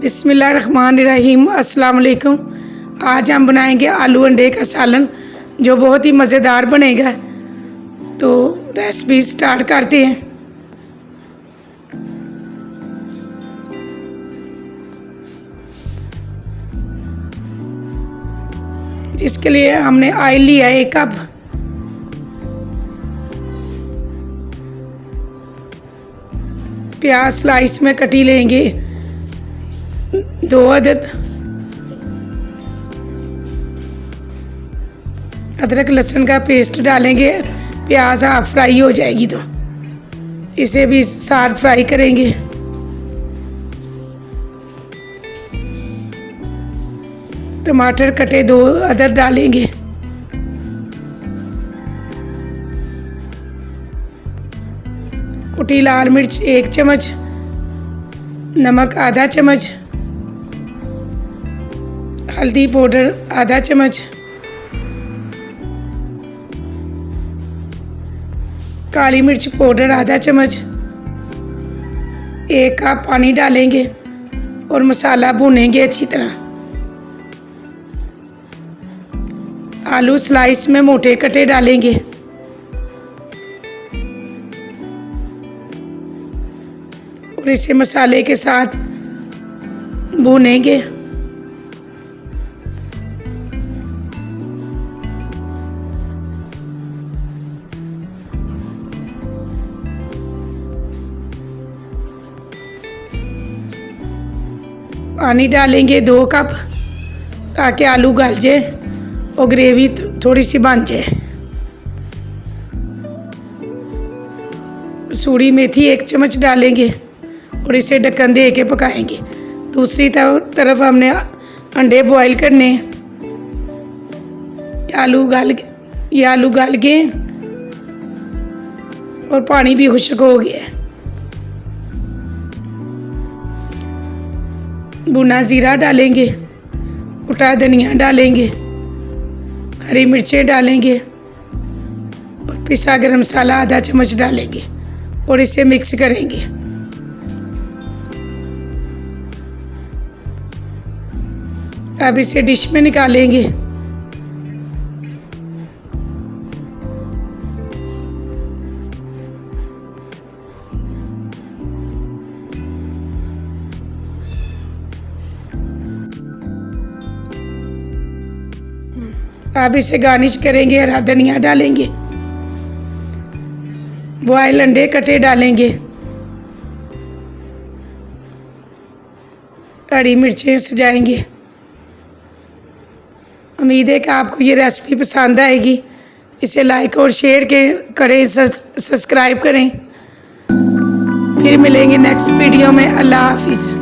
बिस्मिल्लाहिर्रहमानिर्रहीम। अस्सलाम वालेकुम। आज हम बनाएंगे आलू अंडे का सालन जो बहुत ही मज़ेदार बनेगा। तो रेसिपी स्टार्ट करते हैं। इसके लिए हमने ऑयल लिया है 1 कप। प्याज स्लाइस में कटी लेंगे 2 अदद। अदरक लहसुन का पेस्ट डालेंगे। प्याज हाफ फ्राई हो जाएगी तो इसे भी साथ फ्राई करेंगे। टमाटर कटे 2 अदद डालेंगे। कुटी लाल मिर्च 1 चम्मच, नमक आधा चम्मच, हल्दी पाउडर आधा चम्मच, काली मिर्च पाउडर आधा चम्मच। 1 कप पानी डालेंगे और मसाला भूनेंगे अच्छी तरह। आलू स्लाइस में मोटे कटे डालेंगे। और इसे मसाले के साथ भूनेंगे। पानी डालेंगे 2 कप ताकि आलू गल जाए और ग्रेवी थोड़ी सी बन जाए। सूड़ी मेथी 1 चम्मच डालेंगे और इसे ढक्कन दे के पकाएंगे। दूसरी तरफ हमने अंडे बॉईल करने। आलू गल गए और पानी भी खुश्क हो गया। भुना जीरा डालेंगे, कुटा धनिया डालेंगे, हरी मिर्चें डालेंगे और पिसा गरम मसाला आधा चम्मच डालेंगे और इसे मिक्स करेंगे। अब इसे डिश में निकालेंगे। अब इसे गार्निश करेंगे। हरा धनिया डालेंगे, बॉयल अंडे कटे डालेंगे, हरी मिर्चें सजाएंगे। उम्मीद है कि आपको ये रेसिपी पसंद आएगी। इसे लाइक और शेयर करें, सब्सक्राइब करें। फिर मिलेंगे नेक्स्ट वीडियो में। अल्लाह हाफिज़।